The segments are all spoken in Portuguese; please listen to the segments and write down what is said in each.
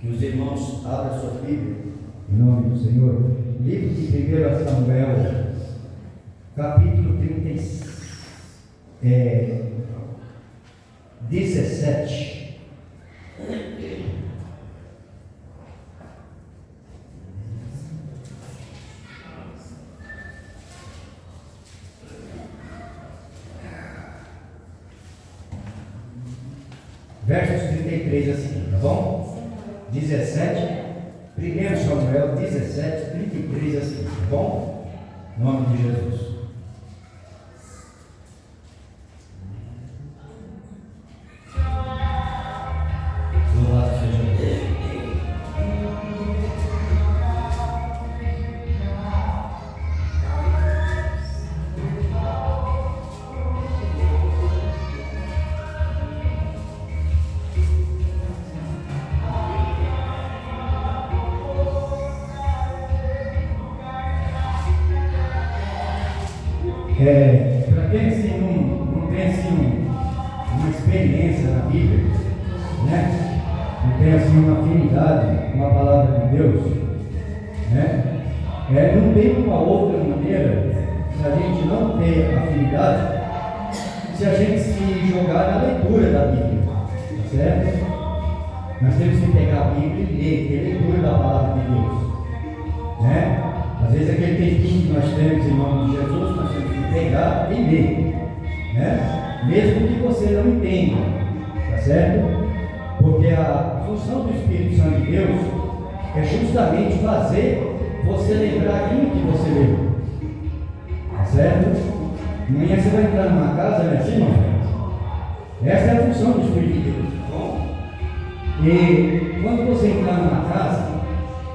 Que os irmãos abram a sua Bíblia, em nome do Senhor. Livro de 1 Samuel, capítulo 17. Versos 33 a seguir, tá bom? 17, 1 Samuel 17, 33 a seguir, tá bom? Em nome de Jesus. Louvado seja Deus. Para quem assim, não tem assim, uma experiência na Bíblia, né? Não tem assim uma afinidade com a palavra de Deus, né? Não tem uma outra maneira, se a gente não ter afinidade, se a gente se jogar na leitura da Bíblia, tá certo? Nós temos que pegar a Bíblia e ler, ter leitura da palavra de Deus, né? Às vezes aquele tempinho que nós temos em nome de Jesus, nós temos que pegar e ler, né? Mesmo que você não entenda, tá certo? Porque a função do Espírito Santo de Deus é justamente fazer você lembrar aquilo que você leu, tá certo? Amanhã você vai entrar numa casa, né? Assim, irmão? Essa é a função do Espírito de Deus, tá bom? E quando você entrar numa casa,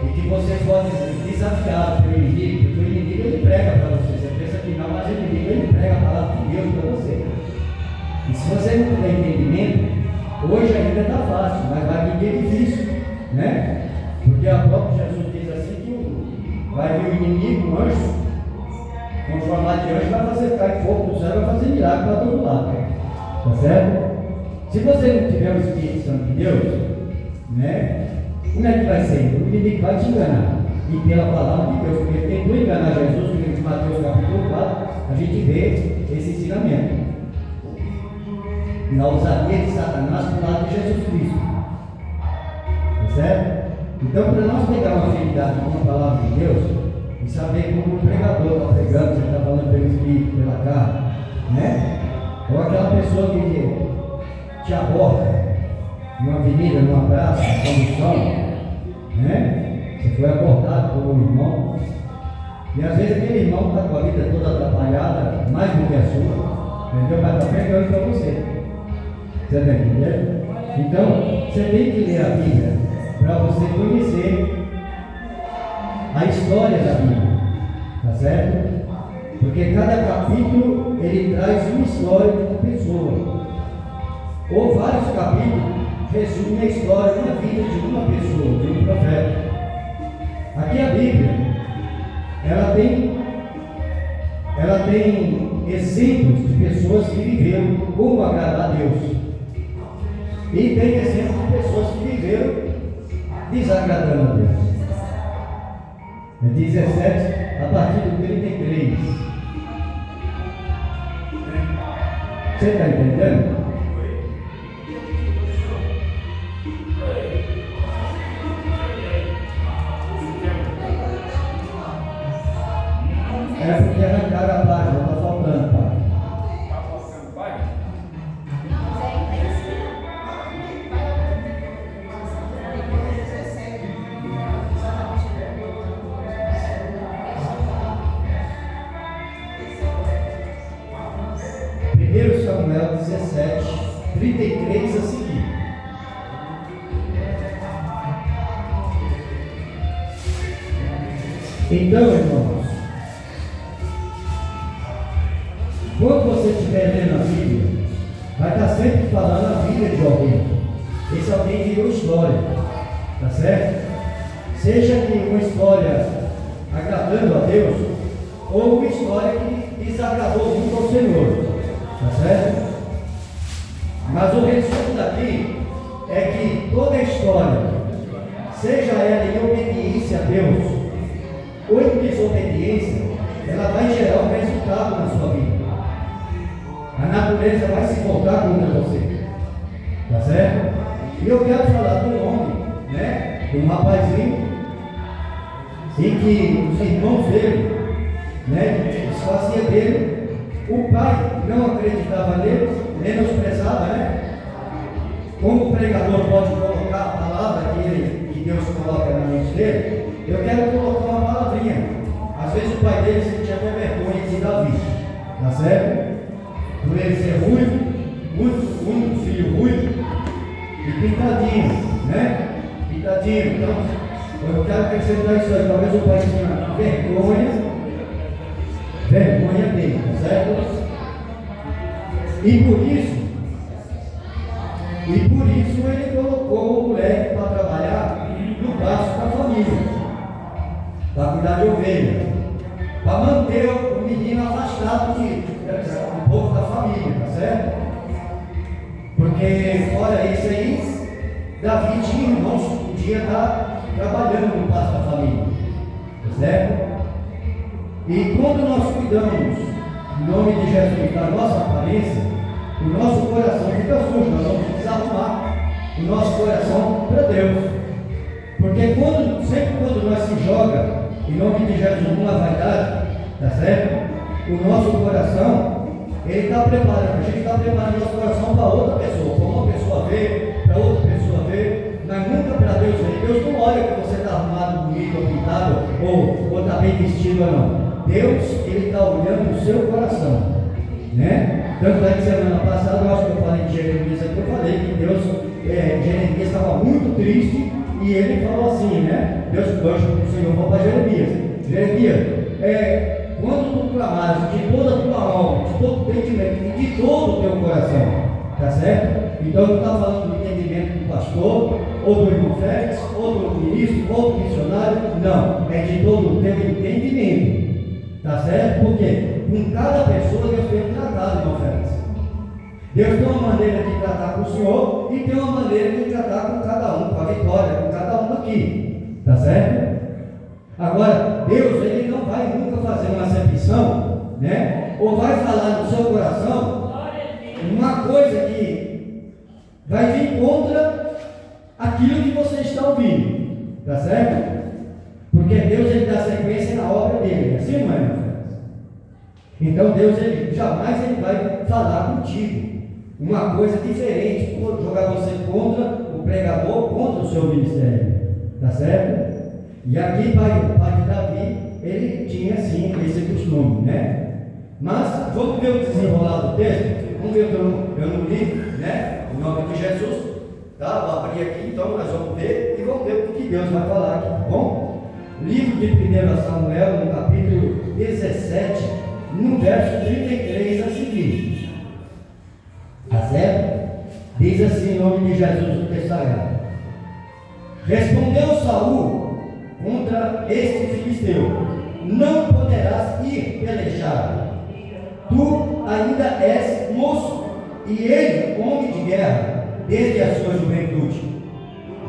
e que você pode ser desafiado pelo inimigo, porque o inimigo ele prega para você. Você pensa que não, mas o inimigo ele prega a palavra de Deus para você. E se você não tiver entendimento, hoje ainda está fácil, mas vai vir difícil, né? Porque a própria Jesus diz assim que vai vir o inimigo, um anjo, com formato de anjo, vai fazer cair fogo do céu, vai fazer milagre para todo lado, tá certo? Se você não tiver o Espírito Santo de Deus, né? Como é que vai ser? O inimigo vai te enganar. E pela palavra de Deus, porque tentou enganar Jesus, no livro de Mateus capítulo 4, a gente vê esse ensinamento. Na ousadia de Satanás do lado de Jesus Cristo. Tá certo? Então, para nós pegar uma afinidade com a palavra de Deus, e saber como o pregador está pregando, você está falando pelo Espírito, pela carne, né? Ou aquela pessoa que te aborda numa avenida, numa praça, numa condução, né? Você foi abordado por um irmão, e às vezes aquele irmão está com a vida toda atrapalhada, mais do que a sua, entendeu? Mas está pegando para você. Você está entendendo? Então, você tem que ler a Bíblia para você conhecer a história da Bíblia, tá certo? Porque cada capítulo ele traz uma história de uma pessoa, ou vários capítulos resume a história da vida de uma pessoa, de um profeta. Aqui a Bíblia, ela tem exemplos de pessoas que viveram como agradar a Deus. E tem exemplos de pessoas que viveram desagradando a Deus. É 17, a partir do 33. Você está entendendo? É porque arrancaram a página, está faltando, pai. Está faltando, pai? Primeiro Samuel 17, 33 a seguir. Então, irmãos, quando você estiver lendo a Bíblia, vai estar sempre falando a vida de alguém. Esse alguém virou história, tá certo? Seja que uma história agradando a Deus, ou uma história que desagradou muito ao Senhor, tá certo? Mas o resumo daqui é que toda a história seja ela em obediência a Deus ou em desobediência, ela vai gerar um resultado na sua vida. A natureza vai se voltar contra você. Tá certo? E eu quero falar de um homem, né? De um rapazinho, em que os irmãos dele, né? Desfazia dele. O pai não acreditava nele, menosprezava, né? Como o pregador pode colocar a palavra que Deus coloca na mente dele, eu quero colocar uma palavrinha. Às vezes o pai dele sentia até vergonha de Davi, tá certo? Por ele ser ruivo, muito filho ruivo e pintadinho, né? Pintadinho. Então, eu quero acrescentar isso aí. Talvez o pai tinha vergonha dele, tá certo? E por isso ele colocou o moleque para trabalhar no pasto da família, para cuidar de ovelha, para manter o menino afastado um pouco da família, tá certo? Porque fora isso aí, Davi tinha irmãos que podia estar trabalhando no pasto da família, tá certo? E quando nós cuidamos, em nome de Jesus, da nossa aparência, o nosso coração fica sujo, nós vamos desarrumar o nosso coração para Deus. Porque sempre quando nós se joga, em nome de Jesus, numa vaidade, tá certo? O nosso coração, ele está preparando, a gente está preparando o nosso coração para outra pessoa, para uma pessoa ver, para outra pessoa ver, mas nunca para Deus ver. Deus não olha que você está arrumado, bonito, ou pintado, ou está bem vestido ou não. Deus, ele está olhando o seu coração, né? Tanto é que semana passada, eu acho que eu falei de Jeremias aqui, eu falei que Deus, Jeremias estava muito triste e ele falou assim, né? Deus, o Senhor falou para Jeremias, quando tu clamares de toda a tua alma, de todo o entendimento e de todo o teu coração, tá certo? Então não está falando do entendimento do pastor, ou do irmão Félix, ou do ministro, ou do missionário, não, é de todo o teu entendimento. Tá certo? Porque com cada pessoa Deus tem um tratado, irmão Félix. Deus tem uma maneira de tratar com o Senhor e tem uma maneira de tratar com cada um, com a Vitória, com cada um aqui. Tá certo? Agora, Deus, ele não vai nunca fazer uma acepção, né? Ou vai falar no seu coração uma coisa que vai vir contra aquilo que você está ouvindo. Tá certo? Porque Deus, ele dá sequência na obra dele, assim não é, meu filho? Então Deus, ele jamais ele vai falar contigo uma coisa diferente, jogar você contra o pregador, contra o seu ministério, tá certo? E aqui, pai de Davi, ele tinha sim esse costume, né? Mas vamos ver o desenrolar do texto. Vamos ver, eu não li, né? Em nome de Jesus, tá? Vou abrir aqui, então nós vamos ver e vamos ver o que Deus vai falar aqui, tá bom? Livro de 1 Samuel, no capítulo 17, no verso 33 a seguir. Tá certo? Diz assim em nome de Jesus o texto sagrado. Respondeu Saul contra este filisteu: não poderás ir pelejar. Tu ainda és moço, e ele homem de guerra, desde a sua juventude.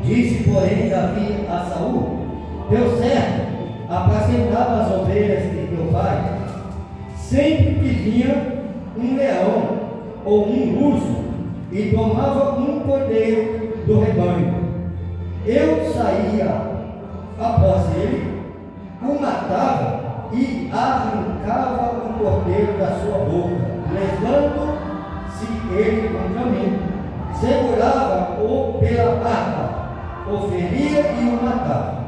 Disse, porém, Davi a Saul: teu servo apacentava as ovelhas de teu pai. Sempre que vinha um leão ou um urso e tomava um cordeiro do rebanho, eu saía após ele, o matava e arrancava o cordeiro da sua boca, levando-se ele contra mim, segurava-o pela harpa, o feria e o matava.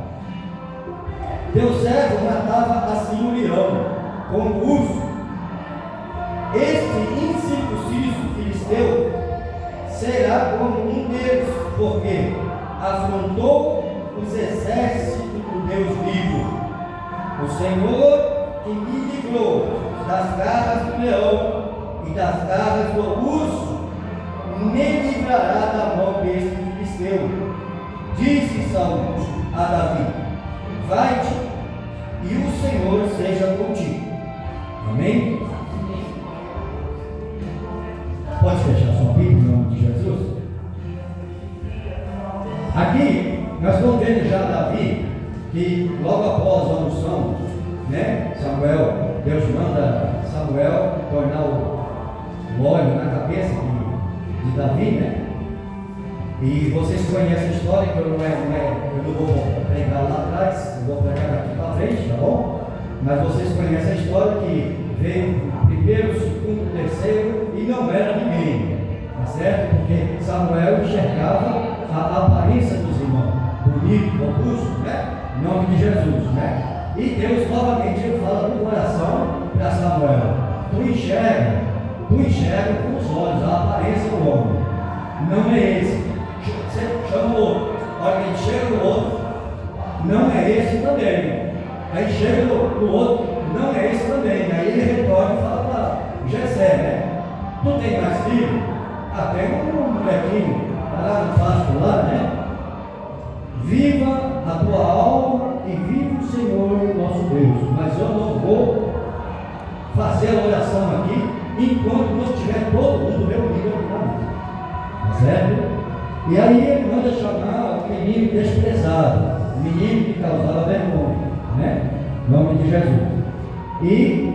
Teu servo matava assim o leão, com o urso. Este incircunciso filisteu será como um deles, porque afrontou os exércitos do Deus vivo. O Senhor que me livrou das garras do leão e das garras do urso, me livrará da mão deste filisteu. Disse Saul a Davi: vai-te, e o Senhor seja contigo. Amém? Pode fechar sua Bíblia em nome de Jesus? Aqui nós estamos vendo já já Davi, que logo após a unção, né, Deus manda Samuel tornar o óleo na cabeça de Davi, né? E vocês conhecem a história, que eu não vou pregar lá atrás, eu vou pregar daqui para frente, tá bom? Mas vocês conhecem a história que veio o primeiro, o segundo, o terceiro e não era ninguém, tá certo? Porque Samuel enxergava a aparência dos irmãos, bonito, robusto, né? Em nome de Jesus, né? E Deus novamente fala no coração para Samuel: tu enxerga com os olhos a aparência do homem, não é esse. Você chama o outro, olha, quem chega no outro, não é esse também. Aí chega no outro, não é esse também. Aí ele retorna e fala para Jessé, né? Tu tem mais filho? Ah, tem um molequinho, está lá no pasto lá, né? Viva a tua alma e viva o Senhor nosso Deus. Mas eu não vou fazer a oração aqui enquanto não estiver todo mundo reunido aqui na mesa. Tá certo? E aí ele manda chamar o menino desprezado, o menino que causava vergonha, né? Em nome de Jesus. E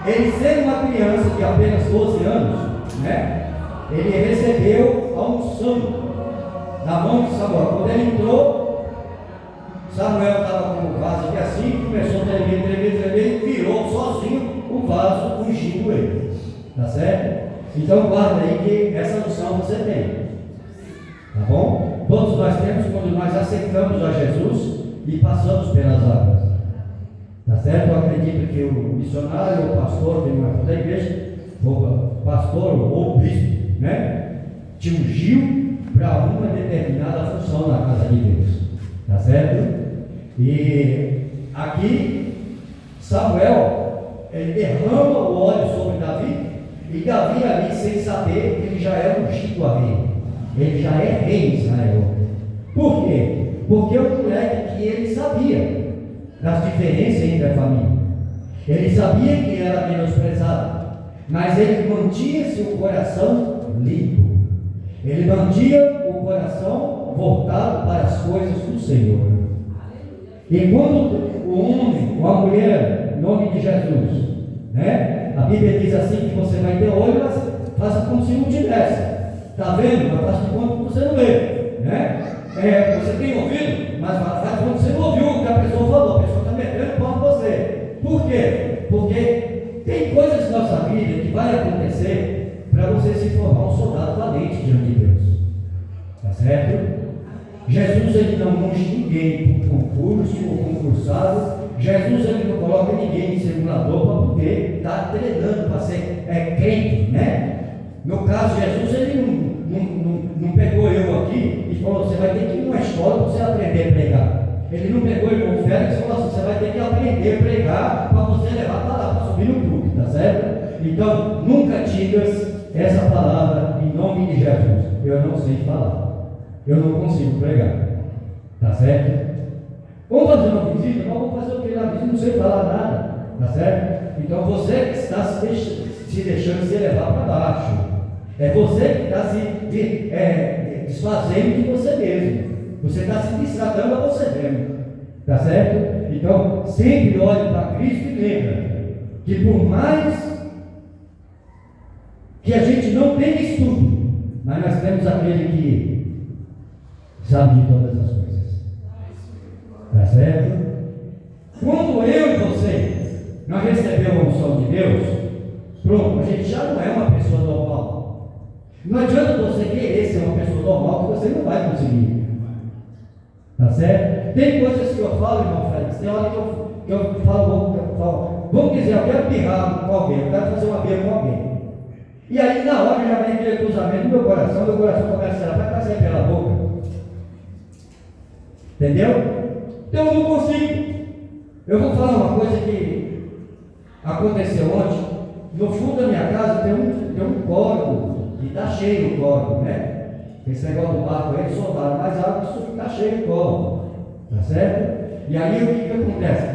ele, sendo uma criança de apenas 12 anos, né? Ele recebeu a unção da mão de Samuel. Quando ele entrou, Samuel estava com o vaso aqui assim, começou a tremer, e virou sozinho o vaso, ungindo ele. Tá certo? Então guarda aí que essa unção você tem. Tá bom? Todos nós temos quando nós aceitamos a Jesus e passamos pelas águas. Tá certo? Eu acredito que o missionário ou pastor da igreja, ou pastor ou bispo, né, te ungiu para uma determinada função na casa de Deus. Tá certo? E aqui Samuel, ele derrama o óleo sobre Davi, e Davi ali, sem saber, ele já é ungido a rei. Ele já é rei em Israel. Por quê? Porque o moleque que ele sabia das diferenças entre a família. Ele sabia que era menosprezado, mas ele mantinha seu coração limpo. Ele mantinha o coração voltado para as coisas do Senhor. E quando o homem ou a mulher, em nome de Jesus, né? A Bíblia diz assim que você vai ter olho, mas faça como se não tivesse. Está vendo? Mas faz de conta que você não vê, né? Você tem ouvido, mas faz de conta que você não ouviu o que a pessoa falou. A pessoa está metendo pau em você. Por quê? Porque tem coisas na nossa vida que vai acontecer para você se tornar um soldado valente diante de Deus. Tá certo? Jesus, ele não unge ninguém por concurso ou concursado. Jesus, ele não coloca ninguém em simulador para poder estar treinando para ser crente, né? No caso, Jesus, ele não pegou eu aqui e falou: você vai ter que ir numa escola para você aprender a pregar. Ele não pegou o irmão Félix e falou assim: você vai ter que aprender a pregar para você levar a palavra para subir no púlpito, tá certo? Então, nunca digas essa palavra em nome de Jesus: eu não sei falar, eu não consigo pregar, tá certo? Vamos fazer uma visita? Mas vamos fazer o que na visita? Não sei falar nada, tá certo? Então, você que está se deixando se levar para baixo. É você que está se desfazendo de você mesmo. Você está se destratando a você mesmo. Tá certo? Então, sempre olhe para Cristo e lembra que por mais que a gente não tenha estudo, mas nós temos aquele que sabe de todas as coisas. Tá certo? Quando eu e você nós recebemos a unção de Deus, pronto, a gente já não é uma pessoa normal. Não adianta você querer ser uma pessoa normal, que você não vai conseguir. Tá certo? Tem coisas que eu falo, irmão Félix, tem hora que eu falo, vamos dizer, eu quero birrar com alguém, eu quero fazer uma birra com alguém. E aí na hora já vem aquele cruzamento no meu coração começa a vai sair pela boca. Entendeu? Então eu não consigo. Eu vou falar uma coisa que aconteceu ontem. No fundo da minha casa tem um córrego. E está cheio o córrego, né? Esse negócio do barco aí, soltaram mais água, isso está cheio de córrego. Tá certo? E aí o que acontece?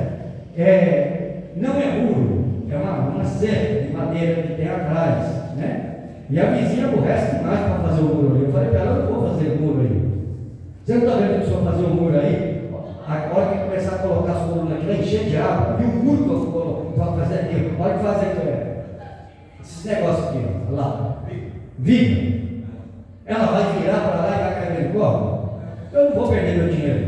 Não é muro, é uma cerca de madeira que tem atrás, né? E a vizinha aborrece demais para fazer o muro ali. Eu falei para ela: eu não vou fazer o muro aí. Você não está vendo que o senhor fazer um muro aí? A hora que começar a colocar as colunas aqui, vai encher de água. E o muro para fazer aqui, a hora que fazer esses negócios aqui, ó, lá, viga. Ela vai virar para lá e vai cair no corpo. Eu não vou perder meu dinheiro.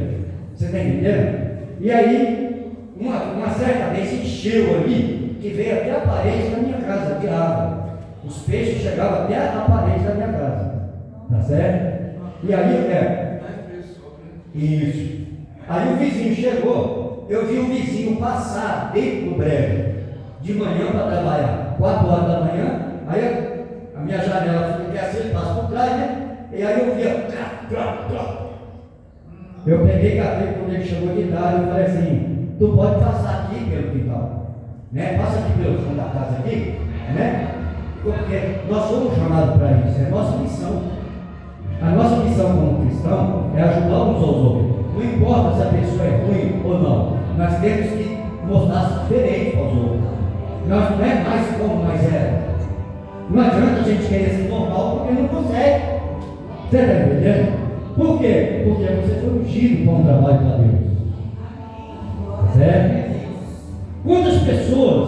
Você está entendendo? E aí, uma certa vez encheu ali, que veio até a parede da minha casa, de água. Os peixes chegavam até a parede da minha casa. Tá certo? E aí, isso. Aí o vizinho chegou, eu vi o vizinho passar dentro do breve, de manhã para trabalhar, 4 horas da manhã, aí a minha janela fica aqui assim, ele passa por trás, né? E aí eu via, eu peguei catei quando ele chegou de tarde, eu falei assim, tu pode passar aqui pelo quintal, né? Passa aqui pelo fundo da casa aqui, né? Porque nós somos chamados para isso, é a nossa missão. A nossa missão como cristão é ajudar uns aos outros. Não importa se a pessoa é ruim ou não, nós temos que mostrar diferente aos outros. Nós não é mais como nós éramos. Não adianta a gente querer ser normal porque não consegue. Você está entendendo? Por quê? Porque você foi ungido com o trabalho para Deus. Certo? Quantas pessoas,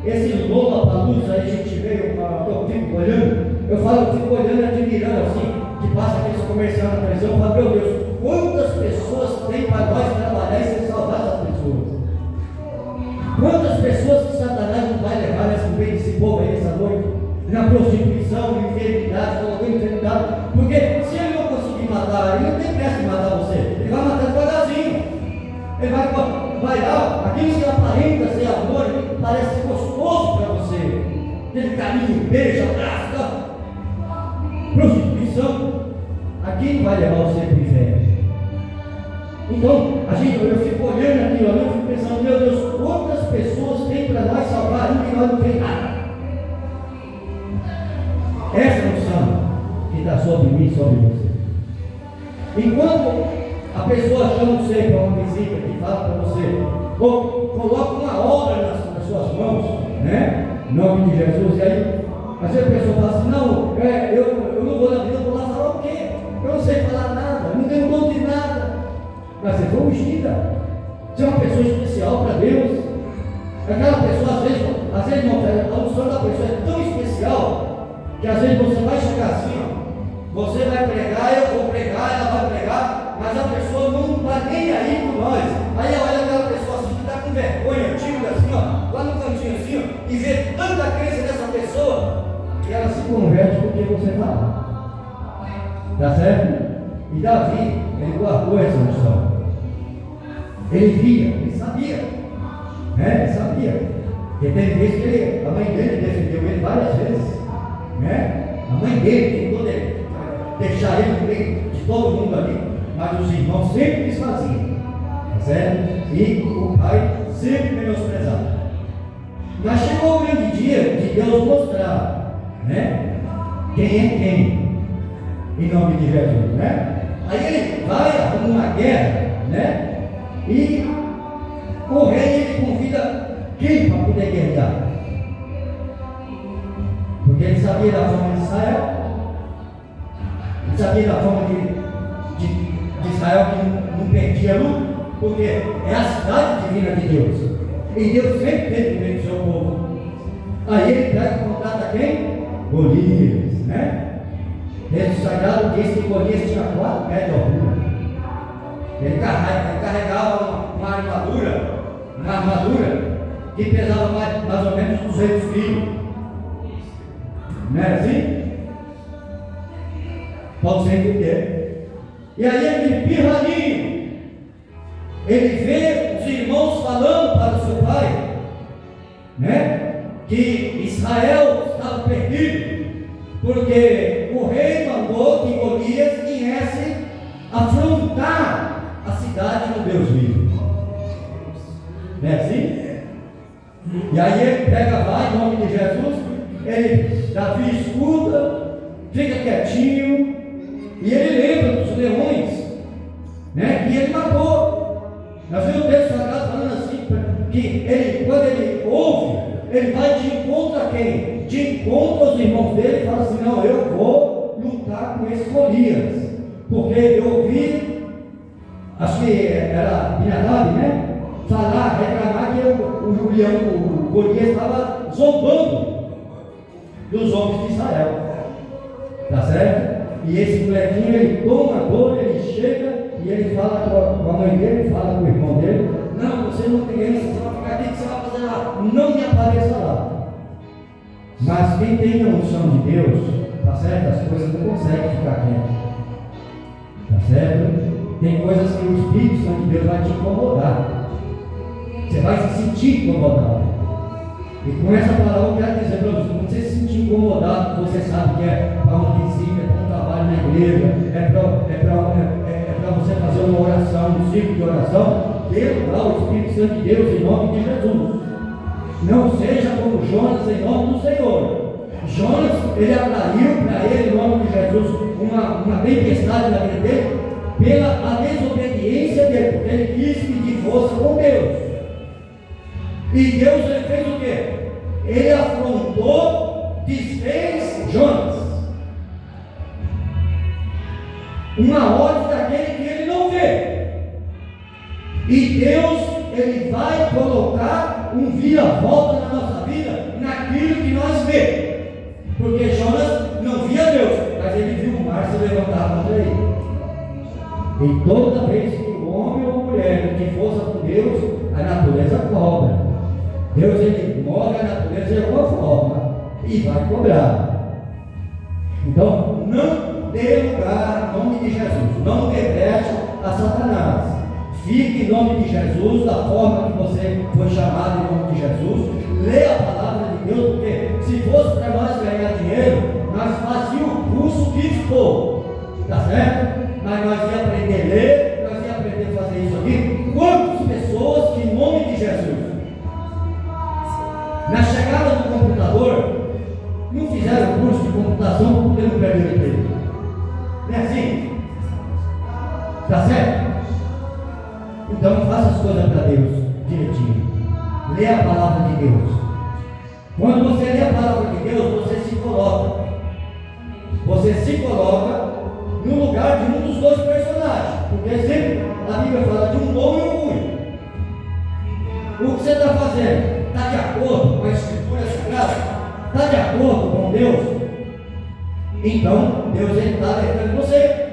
esse Lollapalooza aí, a gente veio, eu fico olhando, eu fico olhando e admirando assim, que passa aqueles comerciais na televisão, eu falo, meu Deus, quantas pessoas tem para nós trabalhar e ser salvar essas pessoas? Quantas pessoas que Satanás não vai levar nesse meio desse povo aí essa noite? Na prostituição, na enfermidade, colocando enfermidade, porque se ele não conseguir matar, ele não tem pressa de matar você, ele vai matar devagarzinho. Ele vai lá, aquilo que aparenta ser amor, parece ser gostoso para você, aquele carinho, beijo, abraço, tá? Prostituição, aquilo vai levar você para o inferno. Então, eu fico olhando aqui, eu fico pensando, meu Deus, quantas pessoas tem para nós salvar e nós não tem nada. Essa unção que está sobre mim, sobre você. Enquanto a pessoa chama você para uma visita, que fala para você, ou coloca uma obra nas suas mãos, né? Em nome de Jesus, e aí, às vezes a pessoa fala assim, não, eu não vou na vida, eu vou lá falar o quê? Eu não sei falar nada, não tenho dom de nada. Mas você foi ungida. Você é uma pessoa especial para Deus. Aquela pessoa, às vezes não, a unção da pessoa é tão especial que às vezes você vai chegar assim, ó, você vai pregar, eu vou pregar, ela vai pregar, mas a pessoa não está nem aí com nós. Aí olha aquela pessoa assim que está com vergonha, tímida assim, ó, lá no cantinho assim, ó, e vê tanta crença dessa pessoa, que ela se converte porque você fala. Tá certo? E Davi, ele guardou essa unção. Ele via, ele sabia, né? Ele sabia. Porque tem vezes que a mãe dele defendeu ele várias vezes, né? A mãe dele tentou deixar ele no meio de todo mundo ali, mas os irmãos sempre desfaziam, tá certo? E o pai sempre menosprezava. Mas chegou o grande dia de Deus mostrar, né? Quem é quem, em nome de Jesus, né? Aí ele vai, arruma uma guerra, né? E o rei ele convida quem para poder guerrear? Porque ele sabia da fama de Israel, ele sabia da fama de Israel que não perdia luta, porque é a cidade divina de Deus, e Deus sempre teve no meio do seu povo. Aí ele pega e contrata quem? Golias, né? Texto sagrado diz que Golias tinha 4 pés de altura. Ele carregava uma armadura que pesava mais ou menos 200 quilos. Não era assim? Pode ser entender. E aí aquele pirraninho, ele vê os irmãos falando para o seu pai, né? Que Israel estava perdido, porque o rei mandou que Golias viesse afrontar a cidade do Deus vivo. Não é assim? E aí ele pega, vai em nome de Jesus, Davi escuta, fica quietinho, e ele lembra dos leões, né, que ele matou. Nós vemos o texto sagrado falando assim, que quando ele ouve, ele vai de encontro a quem? De encontro aos irmãos dele e fala assim, não, eu vou lutar com esse Golias. Porque eu ouvi, acho que era Binadab, né? Falar, reclamar que o Julião, o Golias, estava zombando dos homens de Israel. Tá certo? E esse molequinho, ele toma a dor, ele chega e ele fala com a mãe dele, fala com o irmão dele: não, você não tem criança, você vai ficar aqui, o que você vai fazer lá? Não me apareça lá. Mas quem tem a unção de Deus, tá certo? As coisas não conseguem ficar quietas. Tá certo? Tem coisas que o Espírito Santo de Deus vai te incomodar. Você vai se sentir incomodado. E com essa palavra eu quero dizer para você: quando você se sentir incomodado, você sabe que é para uma visita, é para um trabalho na igreja, é para você fazer uma oração, um ciclo de oração, dê lá o Espírito Santo de Deus em nome de Jesus. Não seja como Jonas em nome do Senhor. Jonas, ele atraiu para ele, em nome de Jesus, uma tempestade na vida dele, pela desobediência dele, porque ele quis pedir força com Deus. E Deus, ele fez o quê? Ele afrontou, desfez Jonas. Uma ordem daquele que ele não vê. E Deus, ele vai colocar um vira-volta na nossa vida, naquilo que nós vemos. Porque Jonas não via Deus, mas ele viu o mar se levantar contra ele. E toda vez que o homem ou a mulher tem força com Deus, a natureza cobra. Deus, ele move a natureza de alguma forma e vai cobrar. Então, não dê lugar em nome de Jesus, não dê brecha a Satanás. Fique em nome de Jesus, da forma que você foi chamado em nome de Jesus. Leia a palavra de Deus, porque se fosse para nós ganhar dinheiro, nós fazíamos o curso que for, tá certo? Mas nós ia aprender a ler, nós ia aprender a fazer isso aqui. Quantas pessoas que em nome de Jesus, na chegada do computador, não fizeram o curso de computação para poder não perder o emprego? Não é assim? Tá certo? Então faça as coisas para Deus direitinho. Lê a palavra de Deus. Quando você lê a palavra de Deus, você se coloca. Você se coloca no lugar de um dos dois personagens. Porque sempre a Bíblia fala de um bom e um ruim. O que você está fazendo? Está de acordo com a Escritura Sagrada? Está de acordo com Deus? Então, Deus está alertando você.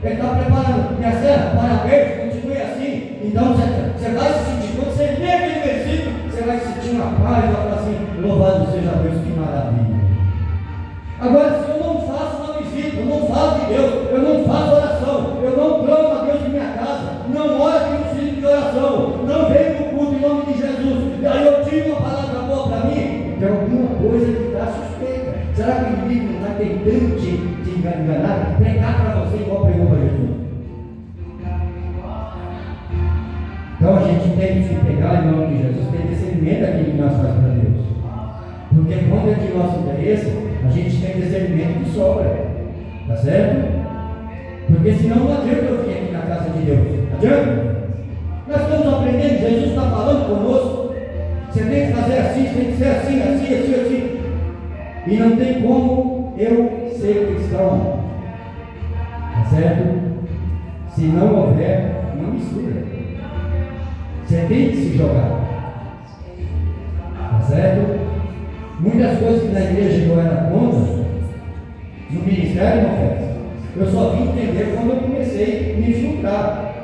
Ele está preparando. Minha serva, parabéns, continue assim. Então, você vai se sentir, quando você lê aquele versículo, você vai sentir uma paz, vai falar assim: louvado seja Deus, que maravilha. Agora, se eu não faço uma visita, eu não falo de Deus, eu não faço oração, eu não clamo a Deus em minha casa, não oro aqui no círculo de oração, não venho no culto em nome de Jesus, e aí eu tive uma palavra boa para mim, tem alguma coisa que está suspeita. Será que o inimigo não está tentando te enganar? Pregar para você igual pregou para Jesus? Então a gente tem que se pegar em nome de Jesus, tem discernimento daquilo que nós fazemos para Deus. Porque quando é de nosso interesse, a gente tem discernimento de sobra. Tá certo? Porque senão não adianta eu vir aqui na casa de Deus. Adianta? Nós estamos aprendendo, Jesus está falando conosco. Você tem que fazer assim, tem que ser assim, assim, assim, assim. E não tem como eu ser cristão. Tá certo? Se não houver uma mistura. Você tem que se jogar. Tá certo? Muitas coisas que na igreja eu era contra, no ministério não fez. Eu só vim entender quando eu comecei a me infiltrar.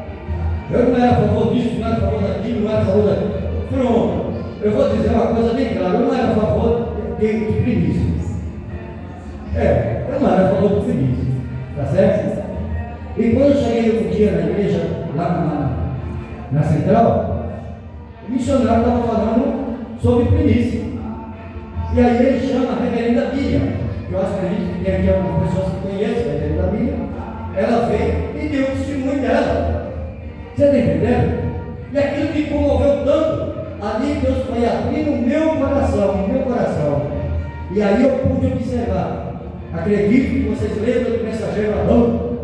Eu não era a favor disso, não era a favor daquilo, não era a favor daquilo. Pronto. Eu vou dizer uma coisa bem clara: eu não era a favor de primícias. Eu não era a favor de primícias. Tá certo? E quando eu cheguei um dia na igreja, lá na central, o missionário estava falando sobre primícia. E aí ele chama a reverenda Bíblia, que eu acredito que tem aqui algumas pessoas que conhecem a reverenda Bíblia. Ela veio e deu o testemunho dela. Você está entendendo? E aquilo me comoveu tanto. Ali Deus foi abrir no meu coração. E aí eu pude observar. Acredito que vocês lembram do mensageiro Adão.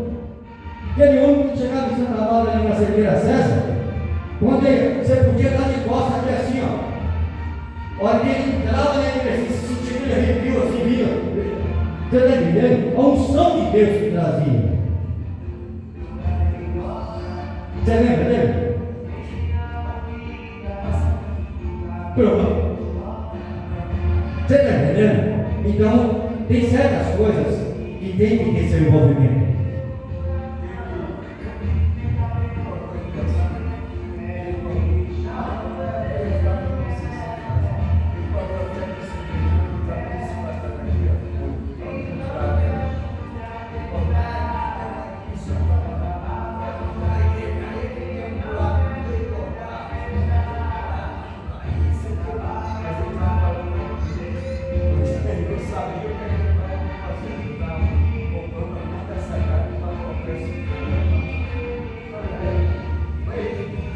Aquele homem que chegava em Santa Bárbara ali na cerqueira César, quando você podia estar de costas aqui assim, ó. A hora que ele entrava na igreja, se sentia aquele arrepio assim, vindo. Você está entendendo? A unção de Deus que trazia. entendendo? Pronto. Você está entendendo? Então, tem certas coisas que tem que ter seu envolvimento.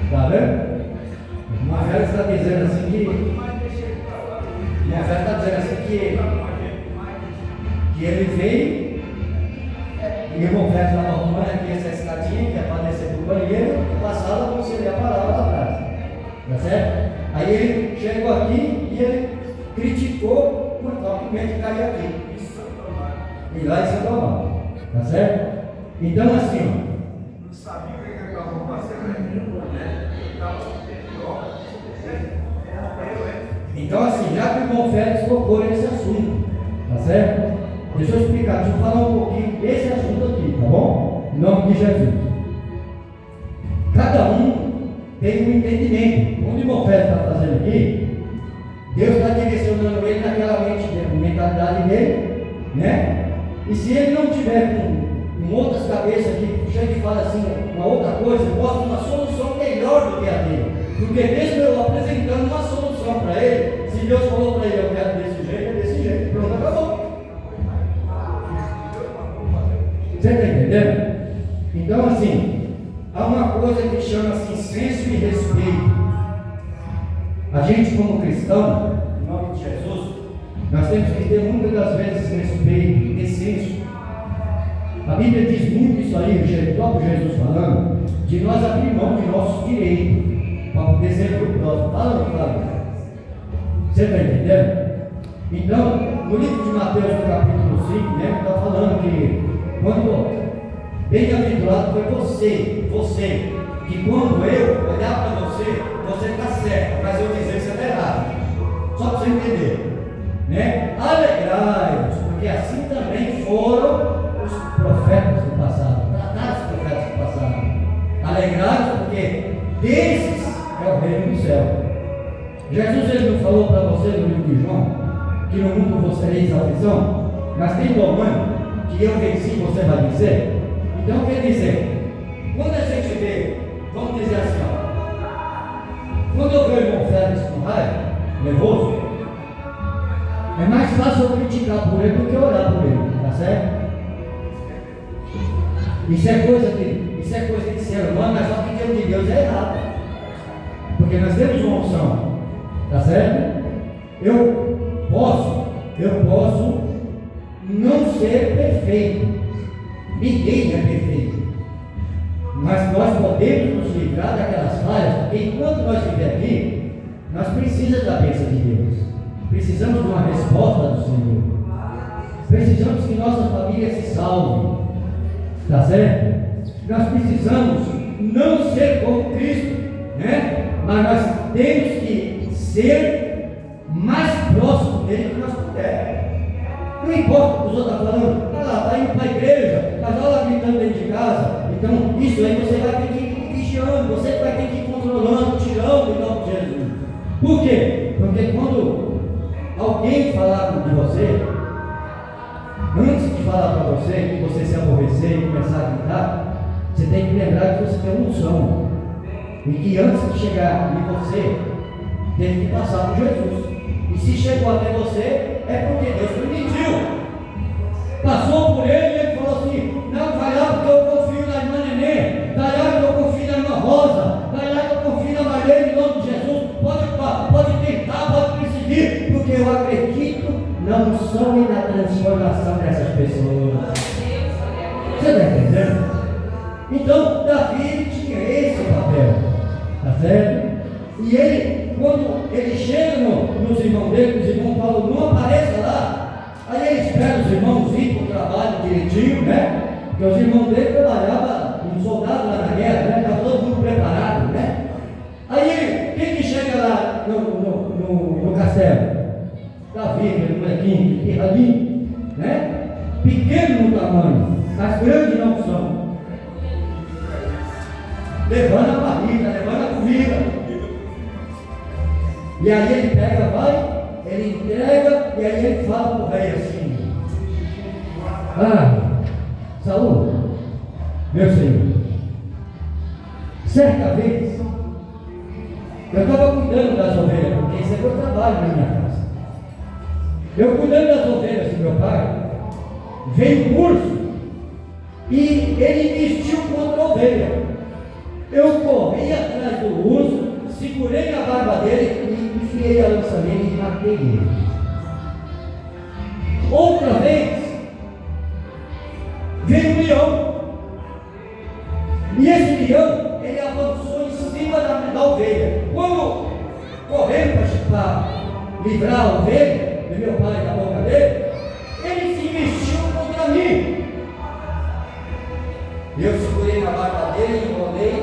Está vendo? Uma fera está dizendo assim que. Uma fera está dizendo assim que ele veio e o confesso estava arrumando aqui essa escadinha que é para descer para o banheiro e passava como se ele ia parar lá atrás. Tá certo? Aí ele chegou aqui e ele criticou por totalmente cair aqui. E lá em Santo Amaro. Tá certo? Então assim, Não sabia o que ele estava fazendo né? então assim, já que o Confetes tocou nesse assunto, tá certo? Deixa eu explicar, deixa eu falar um pouquinho desse assunto aqui, tá bom? Em nome de Jesus. Cada um tem um entendimento. O que o Confetes está fazendo aqui, Deus está direcionando ele naquela mentalidade dele, né? E se ele não tiver com outras cabeças que chega e fala assim, uma outra coisa, mostra uma solução melhor do que a dele. Porque mesmo eu apresentando uma solução para ele, se Deus falou para ele, eu quero desse jeito, é desse jeito, pronto, acabou. Você está entendendo? Então assim, há uma coisa que chama-se senso e respeito. A gente como cristão, em nome de Jesus, nós temos que ter muitas das vezes respeito e senso. A Bíblia diz muito isso aí, o próprio Jesus falando, de nós abrir mão de nossos direitos para poder ser o próximo. Fala. Você está entendendo? Então, no livro de Mateus, no capítulo 5, né, está falando que quando bem-aventurado foi você, que quando eu olhar para você está certo, mas eu dizer que você está errado. Só para você entender. Né? Alegrai-vos, porque assim também foram os profetas do passado, trataram os profetas do passado. Alegrai-vos, porque desses é o reino do céu. Jesus ele não falou para você no livro de João que no mundo você tereis aflição, mas tem domínio que eu venci, você vai dizer. Então quer dizer, quando a gente vê, vamos dizer assim, ó, quando eu vejo o irmão Félix com raiva, nervoso, é mais fácil eu criticar por ele do que orar por ele, tá certo? Isso é coisa de ser humano, mas só que Deus de Deus é errado. Porque nós temos uma unção, tá certo? Eu posso não ser perfeito. Ninguém é perfeito. Mas nós podemos nos livrar daquelas falhas, porque enquanto nós estivermos aqui, nós precisamos da bênção de Deus. Precisamos de uma resposta do Senhor. Precisamos que nossa família se salve. Tá certo? Nós precisamos não ser como Cristo, né? Mas nós temos que ser mais próximo dele que nós pudermos. Não importa o que os outros estão falando, está indo para a igreja, mas olha lá gritando dentro de casa. Então, isso aí você vai ter que ir vigiando, você vai ter que ir controlando, tirando em nome de Jesus. Por quê? Porque quando alguém falar de você, antes de falar para você, que você se aborrecer e começar a gritar, você tem que lembrar que você tem uma unção. E que antes de chegar em você, teve que passar por Jesus. E se chegou até você, é porque Deus permitiu. Passou por ele e ele falou assim: não, vai lá porque eu confio na irmã Nenê, vai lá que eu confio na irmã Rosa, vai lá que eu confio na Maria, em nome de Jesus. Pode tentar, pode perseguir, porque eu acredito na unção e na transformação dessas pessoas. Você está entendendo? Então, Davi tinha esse papel, tá certo? E ele, quando ele chega nos irmãos dele, os irmãos falam: não apareça lá. Aí ele espera os irmãos ir para o trabalho direitinho, né? Porque os irmãos dele trabalhavam um soldado lá na guerra, né? Estava todo mundo preparado, né? Aí, quem que chega lá no castelo? Davi, aquele molequinho, pirralhinho, né? Pequeno no tamanho, mas grande não são. Levando a barriga, levando a comida. E aí ele pega, vai, ele entrega, e aí ele fala para o rei assim: Saul, meu senhor, certa vez eu estava cuidando das ovelhas, porque isso é meu trabalho na minha casa. Eu cuidando das ovelhas do meu pai, veio um urso e ele investiu contra a ovelha. Eu corri atrás do urso, segurei na barba dele e enfiei a lança nele e matei ele. Outra vez, veio um leão. E esse leão, ele avançou em cima da ovelha. Quando correu para livrar a ovelha do meu pai da boca dele, ele se investiu contra mim. Eu segurei na barba dele, enrolei,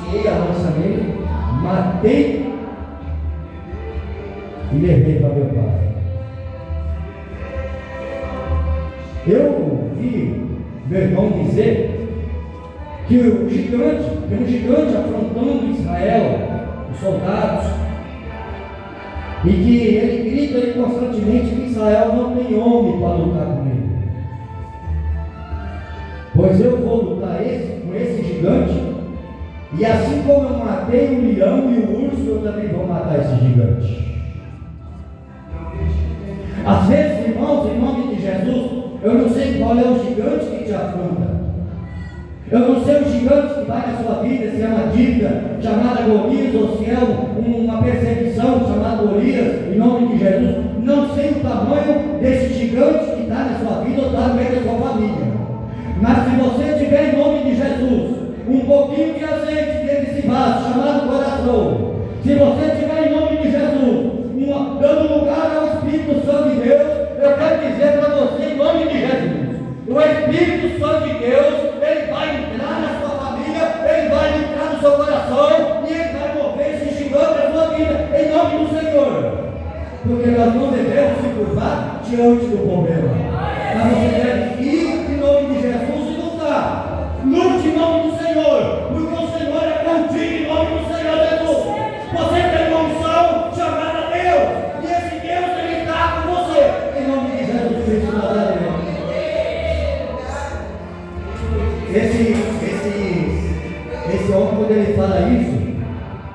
enfiei a lança nele, matei e levei para meu pai. Eu vi meu irmão dizer que o gigante, tem um gigante afrontando Israel, os soldados, e que ele grita constantemente que Israel não tem homem para lutar com ele. Pois eu vou lutar com esse gigante, e assim como eu matei o leão e o urso, eu também vou matar esse gigante. Às vezes, irmãos, em nome de Jesus, eu não sei qual é o gigante que te afronta. Eu não sei o gigante que vai na sua vida, se é uma dívida chamada Golias, ou se é uma perseguição chamada Golias, em nome de Jesus. Não sei o tamanho desse gigante que está na sua vida ou está no meio da sua família. Mas se você tiver em nome de Jesus um pouquinho de azeite dentro desse vaso chamado coração, se você tiver em nome de Jesus dando lugar ao Espírito Santo de Deus, eu quero dizer para você em nome de Jesus, o Espírito Santo de Deus, ele vai entrar na sua família, ele vai entrar no seu coração e ele vai mover esse gigante da sua vida em nome do Senhor. Porque nós não devemos se curvar diante do problema, mas você deve ir em nome de Jesus e lutar. Lute em nome do Senhor, porque o Senhor é contigo em nome do Senhor Jesus. Você tem uma unção chamada Deus, e esse Deus ele está com você em nome de Jesus Cristo Nazareno. Esse homem, quando ele fala isso,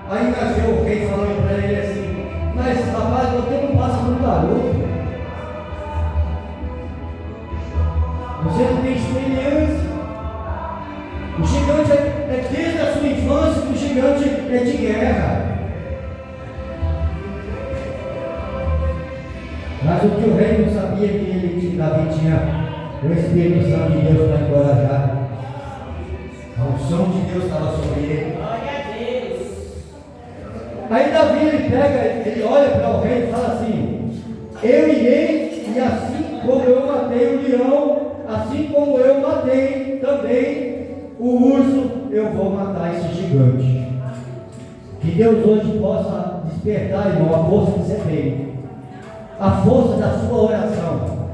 aí nasceu o rei falando para ele assim: mas rapaz, você não passa por um garoto, você não tem experiência. O gigante é desde a sua infância que o gigante é de guerra. Mas o que o rei não sabia que Davi tinha o Espírito Santo de Deus para encorajar. A unção de Deus estava sobre ele. Aí Davi ele olha para o rei e fala assim: eu irei, e assim como eu matei o leão, assim como eu matei também o urso, eu vou matar esse gigante. Que Deus hoje possa despertar, irmão, a força que você tem, a força da sua oração,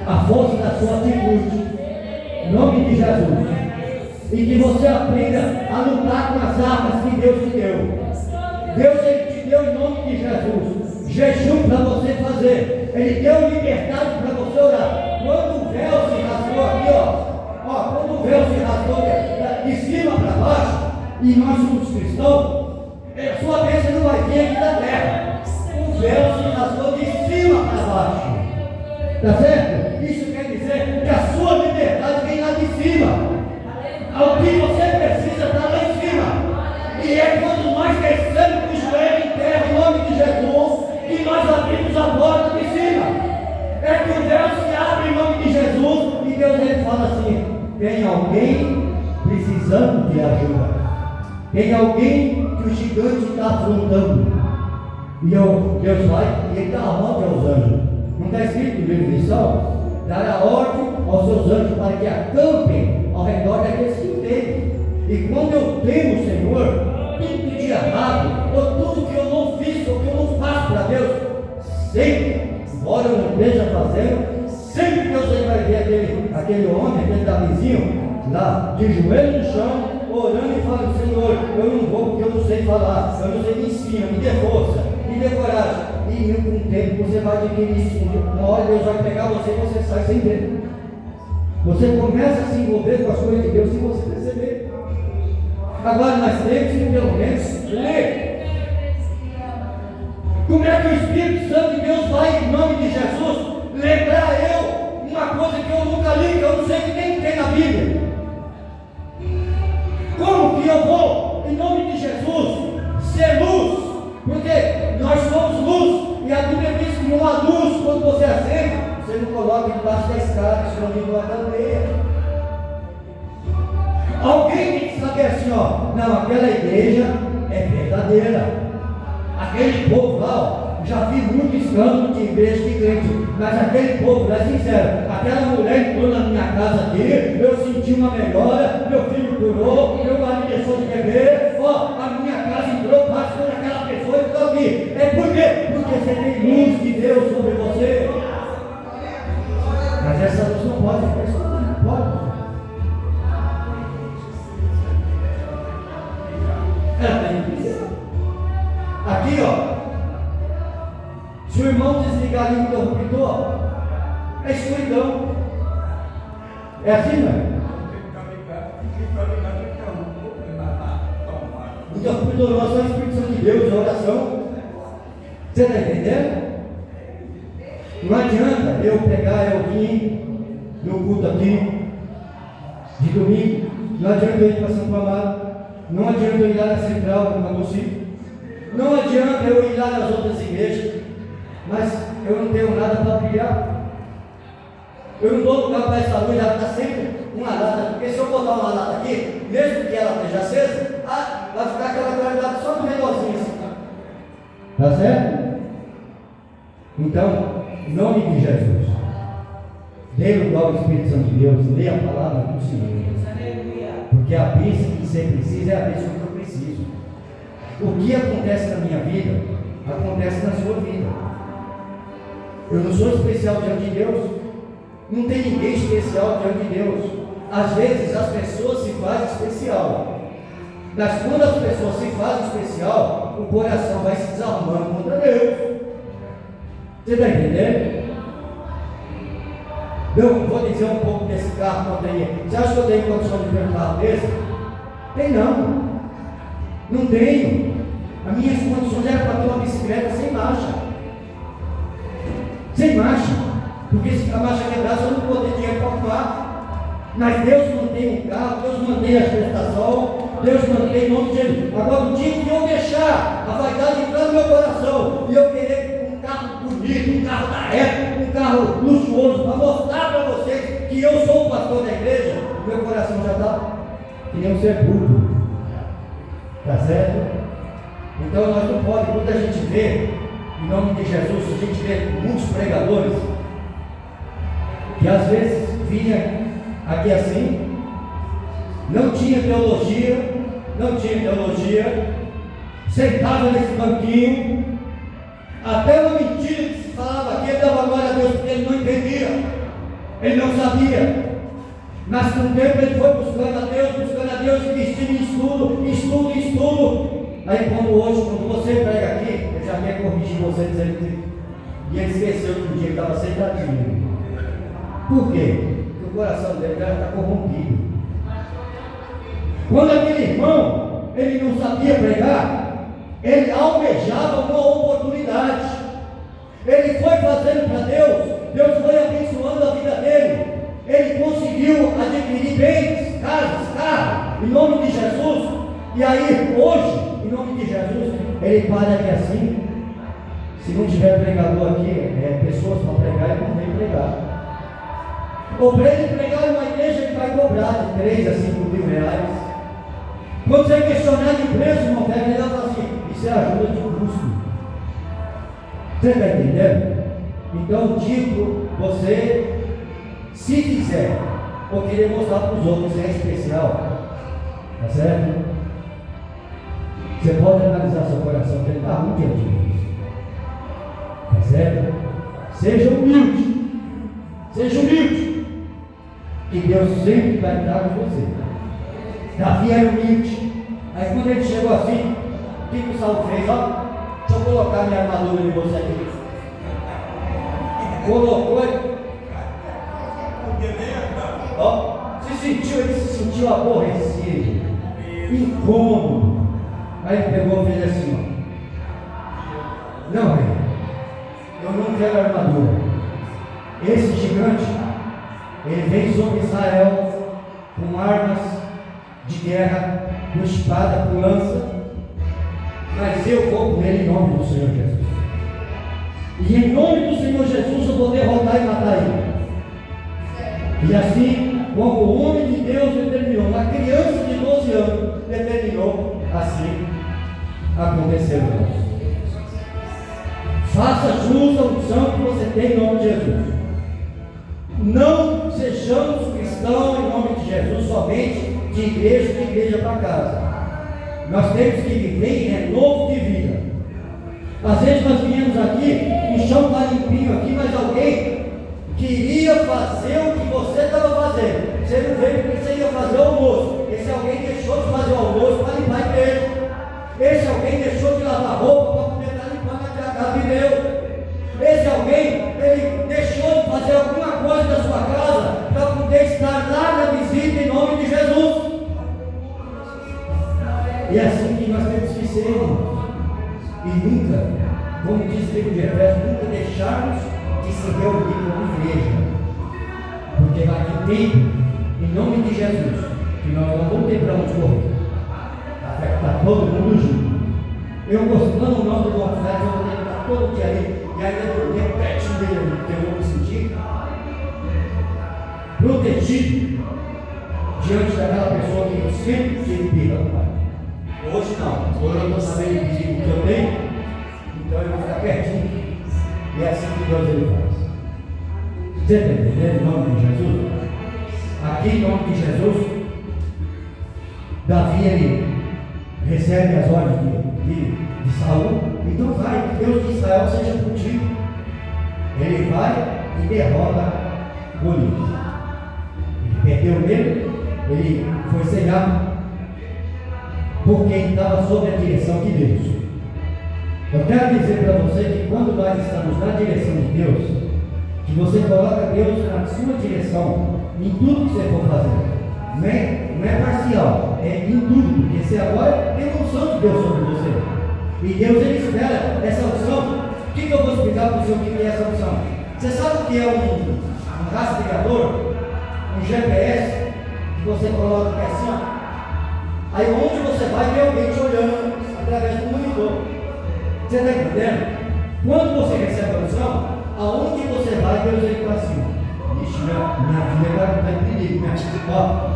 a força da sua atitude, em nome de Jesus. E que você aprenda a lutar com as armas que Deus te deu. Deus ele te deu em nome de Jesus jejum para você fazer. Ele deu liberdade para você orar. Quando o véu se rasgou aqui, quando o véu se rasgou de cima para baixo, e nós somos cristãos, a sua bênção não vai vir aqui da terra. O véu se rasgou de cima para baixo. Está certo? Isso quer dizer que a sua liberdade vem lá de cima. O que você precisa está lá em cima. E é quando nós descemos com o joelho em terra, em nome de Jesus, que nós abrimos a porta de cima. É que o véu se abre em nome de Jesus. E Deus ele fala assim: tem alguém precisando de ajuda. Tem alguém que o gigante está afrontando. E Deus vai e ele dá a ordem aos anjos. Não está escrito no livro de Salmos? Dará ordem aos seus anjos para que acampem ao redor daqueles que entendem. E quando eu temo o Senhor, tudo de errado, ou tudo que eu não fiz, ou que eu não faço para Deus, sempre, embora eu não esteja fazendo, sempre Deus vai ver aquele homem, aquele Davizinho, lá, de joelho no chão, orando e falando: Senhor, eu não vou porque eu não sei falar, eu não sei, me ensina, me dê força, me dê coragem. E com o tempo você vai adquirir isso. Uma hora Deus vai pegar você e você sai sem ver. Você começa a se envolver com as coisas de Deus sem você perceber. Agora nós temos que pelo menos ler. Como é que o Espírito Santo de Deus vai, em nome de Jesus, lembrar eu uma coisa que eu nunca li, que eu não sei que nem tem na Bíblia? Como que eu vou, em nome de Jesus, ser luz? Porque nós somos luz, e a Bíblia diz que uma luz, quando você acende, você não coloca debaixo da escada, escondido numa candeia. Alguém tem que saber assim, ó, não, aquela igreja é verdadeira. Aquele povo lá, ó, já vi muito escândalo de igreja de crente, mas aquele povo, é sincero, aquela mulher entrou na minha casa aqui, eu senti uma melhora, meu filho curou, meu marido deixou de beber, ó, a minha casa entrou, passou naquela pessoa e estou aqui. É por quê? Porque você tem luz de Deus sobre você. Mas essa luz não pode ficar escondida, não pode. Ela tem que dizer. Aqui, ó, se o irmão desligar ali o interruptor, é escuridão. É assim, não é? O interruptor nosso é a Espírito Santo de Deus, a oração. Você está entendendo? Não adianta eu pegar, eu vim no culto aqui de domingo, não adianta eu ir para Santo Amaro, não adianta eu ir lá na Central, no Maguci, não adianta eu ir lá nas outras igrejas, mas eu não tenho nada para brilhar. Eu não dou lugar para essa luz, ela está sempre uma lata, porque se eu botar uma lata aqui, mesmo que ela esteja acesa, vai ficar aquela claridade só no redorzinho assim. Está certo? Então, em nome de Jesus, dê lugar ao Espírito Santo de Deus, lê a palavra do Senhor. Porque a bênção que você precisa é a bênção que eu preciso. O que acontece na minha vida, acontece na sua vida. Eu não sou especial diante de Deus. Não tem ninguém especial diante de Deus. Às vezes as pessoas se fazem especial. Mas quando as pessoas se fazem especial, o coração vai se desarrumando contra Deus. Você está entendendo? Eu vou dizer um pouco desse carro que eu tenho. Você acha que eu tenho condição de ter um carro desse? Tem não. Não tenho. As minhas condições eram para ter uma bicicleta sem marcha. Sem marcha. Porque se a marcha quebrasse eu não poderia dinheiro para arrumar. Mas Deus mantém o carro, Deus mantém a prestação, Deus mantém em nome de Jesus. Agora o dia que eu deixar a vaidade entrar no meu coração e eu querer um carro bonito, um carro da época, um carro luxuoso, para mostrar para vocês que eu sou o pastor da igreja, meu coração já está que nem um sepulcro. Está certo? Então nós não podemos, quando a gente vê, em nome de Jesus, a gente vê muitos pregadores que às vezes vinha aqui assim, não tinha teologia, sentava nesse banquinho, até uma mentira que se falava aqui, ele dava glória a Deus porque ele não entendia, ele não sabia. Mas com o tempo ele foi buscando a Deus, investindo em estudo. Aí quando você prega aqui, ele já quer corrigir você, dizendo que e ele esqueceu que um dia ele estava sentadinho. Por quê? Porque o coração dele já está corrompido. Quando aquele irmão, ele não sabia pregar, ele almejava uma oportunidade. Ele foi fazendo para Deus foi abençoando a vida dele. Ele conseguiu adquirir bens, casas, carros, em nome de Jesus. E aí, hoje, em nome de Jesus, ele para aqui assim. Se não tiver pregador aqui, pessoas para pregar, ele não vem pregar. Ou para ele pregar em uma igreja, ele vai cobrar de 3 a 5 mil reais. Quando você questionar de preço, irmão, ele vai falar assim: isso é ajuda de custo. Você está entendendo? Então, digo, você, se fizer ou querer mostrar para os outros que é especial. Tá certo? Você pode analisar seu coração, que ele está ruim diante de Deus. Tá certo? Seja humilde. Seja humilde. Que Deus sempre vai estar com você. Davi era humilde. Aí quando ele chegou assim, o que o Saul fez? Ó, deixa eu colocar minha armadura em você aqui. Colocou ele. Ó, ele se sentiu aborrecido, incômodo. Aí ele pegou e fez assim, ó. Não, rei, eu não quero armadura. Esse gigante, ele vem sobre Israel com armas de guerra, com espada, com lança, mas eu vou com ele em nome do Senhor Jesus. E em nome do Senhor Jesus eu vou derrotar e matar ele. E assim, como o homem de Deus determinou, uma criança de 12 anos determinou, assim aconteceu. Faça jus à unção que você tem em nome de Jesus. Não sejamos cristãos em nome de Jesus somente de igreja para casa. Nós temos que viver em renovo de vida. Às vezes nós viemos aqui, o chão está limpinho aqui, mas alguém queria fazer o que você estava fazendo. Você não veio porque você ia fazer o almoço. Esse alguém deixou de fazer o almoço para limpar a igreja. Esse alguém deixou de lavar roupa para poder estar limpando a casa de Deus. Esse alguém, ele deixou de fazer alguma coisa da sua casa para poder estar lá na visita em nome de Jesus. E é assim que nós temos que ser, irmãos. E nunca, como diz o livro de Efésios, nunca deixarmos de se reunir como igreja. Porque vai ter tempo, em nome de Jesus, que nós não vamos ter para onde correr. Até que está todo mundo junto. Eu gostando o nome do irmão Fred, eu vou ter que estar todo dia ali. E ainda dormir pertinho dele, porque eu vou me sentir protegido diante daquela pessoa que eu sempre tive pirando, Pai. Hoje não, hoje eu estou sabendo pedir o que eu tenho, então eu vou ficar pertinho. E é assim que Deus ele faz. Você está entendendo em nome de Jesus? Aqui em nome de Jesus, Davi ele recebe as ordens de Saul. Então vai, que Deus de Israel seja contigo. Ele vai e derrota Golias. Ele perdeu nele, ele foi cegado, porque estava sob a direção de Deus. Eu quero dizer para você que quando nós estamos na direção de Deus, que você coloca Deus na sua direção em tudo que você for fazer. Não é parcial, é em tudo, porque você agora tem a unção de Deus sobre você. E Deus ele espera essa unção. O que eu vou explicar para o senhor o que é essa unção? Você sabe o que é um rastreador? Um GPS que você coloca aqui assim, ó. Aí onde você vai tem alguém te olhando através do monitor. Você está entendendo? Quando você recebe a unção, aonde você vai, Deus ele está assim. Ixi, minha filha está em perigo.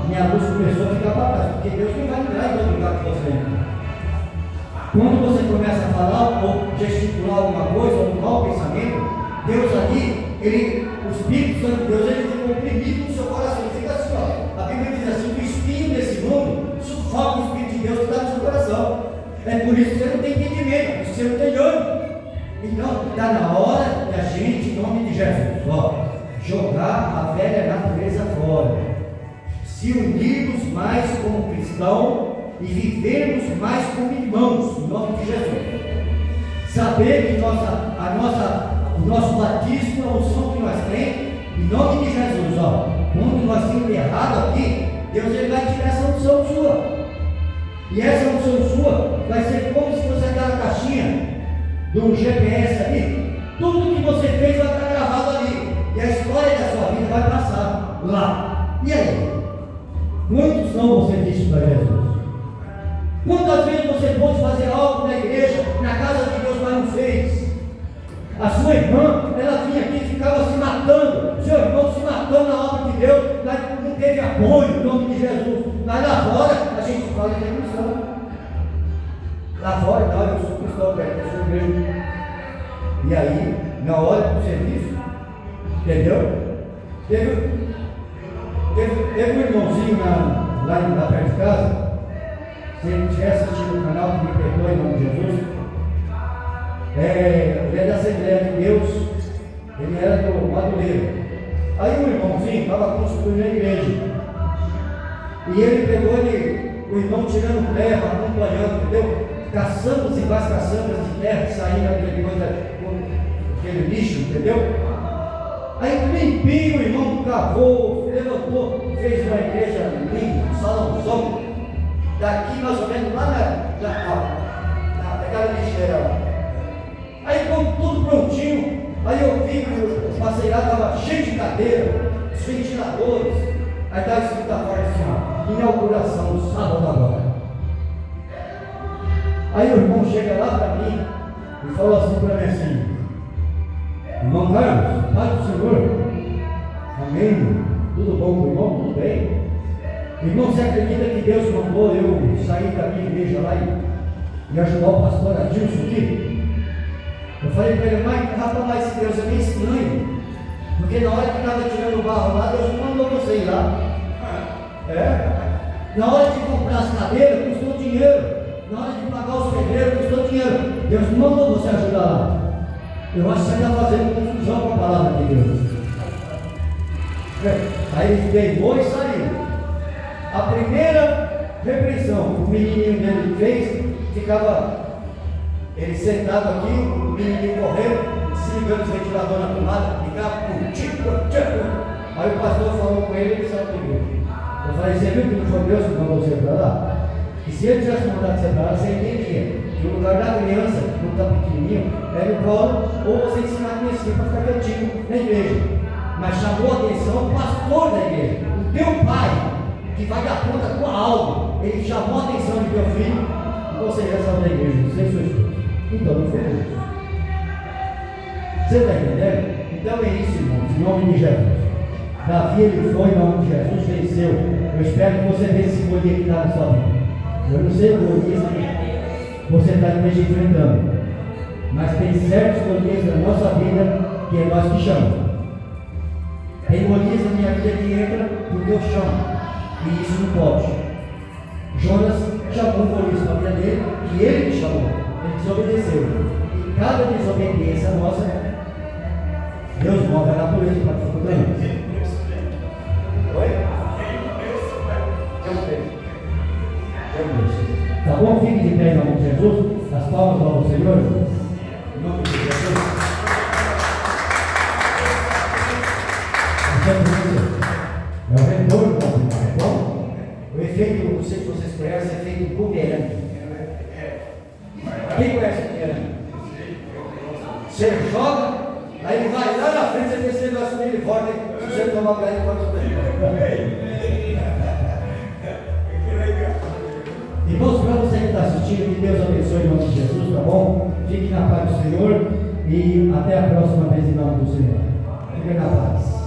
Minha luz começou a ficar para trás, porque Deus não vai entrar em todo lugar que você entra. Quando você começa a falar ou gesticular alguma coisa, ou um mau pensamento, Deus ali, o Espírito Santo de Deus, ele fica oprimido no seu coração, ele fica assim, ó. A Bíblia diz assim, que o espinho desse mundo sufoca o Espírito de Deus que está no seu coração. É por isso que você não tem entendimento, por isso que você não tem ânimo. Então, está na hora da gente, em nome de Jesus, ó, jogar a velha natureza fora, se unirmos mais como cristãos e vivermos mais como irmãos, em nome de Jesus. Saber que o nosso batismo é a unção que nós temos, em nome de Jesus, ó. Quando nós estamos errados aqui, Deus ele vai tirar essa unção sua. E essa unção sua vai ser como se fosse aquela caixinha do GPS ali. Tudo que você fez vai estar gravado ali. E a história da sua vida vai passar lá. E aí? Quantos não você disse para Jesus? Quantas vezes você pôde fazer algo na igreja, na casa de Deus, mas não fez? A sua irmã, ela vinha aqui e ficava se matando, seu irmão se matando na obra de Deus, mas não teve apoio em nome de Jesus. Mas lá fora, a gente fala que é cristão. Lá fora, não, eu sou cristão, eu sou igreja. E aí, na hora do serviço, entendeu? Teve Teve um irmãozinho lá perto de casa. Se ele estiver assistindo o canal, que me perdoe em nome de Jesus. Ele é da Assembleia de Deus. Ele era do Madureira. Aí o irmãozinho estava construindo a igreja. E ele pegou o irmão tirando terra, acompanhando, entendeu? Caçambas e mais caçambas de terra que saíram aquele lixo, entendeu? Aí limpinho, o irmão cavou, levantou, fez uma igreja linda, um salãozão, daqui mais ou menos lá naquela lixeira lá. Aí com tudo prontinho, aí eu vi que o passeado estava cheio de cadeira, os ventiladores, aí estava escrito fora assim, ó, inauguração do sábado agora. Aí o irmão chega lá para mim e fala assim para mim assim: irmão Carlos, paz do Senhor, amém, tudo bom com o irmão? Tudo bem? Irmão, você acredita que Deus mandou eu sair da minha igreja lá e ajudar o pastor Adilson aqui? Eu falei para ele: rapaz, esse Deus é meio estranho, porque na hora que estava tirando o barro lá, Deus não mandou você ir lá. Na hora de comprar as cadeiras, custou dinheiro. Na hora de pagar os pedreiros, custou dinheiro. Deus não mandou você ajudar lá. Eu acho que você está fazendo confusão com a palavra de Deus. Aí ele pegou e saiu. A primeira repreensão que o menininho dele fez, ficava ele sentado aqui, o menininho correndo, se ligando os ventiladores na tomada, ligava, tipo. Aí o pastor falou com ele e ele saiu comigo. Eu falei: você viu que não foi Deus que mandou você para lá? E se ele tivesse mandado você para lá, você entendia que o lugar da criança, quando está pequenininho, é no colo, ou você ensinar a criança para ficar quietinho na igreja. Mas chamou a atenção o pastor da igreja, o teu pai, que vai dar conta com algo. Ele chamou a atenção do teu filho e você já saiu da igreja, sem sua esposa. Então não foi Deus. Você está entendendo? Então é isso, irmãos, em nome de Jesus. Davi, ele foi em nome de Jesus, venceu. Eu espero que você veja esse Golias que está na sua vida. Eu não sei o Golias que você está enfrentando, mas tem certos Golias na nossa vida que é nós que chamamos. Tem Golias na minha vida que entra porque eu chamo, e isso não pode. Jonas chamou o Golias para a vida dele, que ele que chamou, ele desobedeceu. E cada desobediência nossa, Deus move a natureza para fazer. Oi? Tá bom? Fique de pé em nome de Jesus. As palmas ao Senhor. Em nome de Jesus. É o retorno, tá bom? O efeito, não sei se vocês conhecem, é o efeito bumerangue. Quem conhece o bumerangue? Você joga, aí ele vai lá na frente, você vê se ele vai subir e volta. Se você tomar pra ele, pode subir. Irmãos, para você que está assistindo, que Deus abençoe em nome de Jesus, tá bom? Fique na paz do Senhor e até a próxima vez em nome do Senhor. Fique na paz.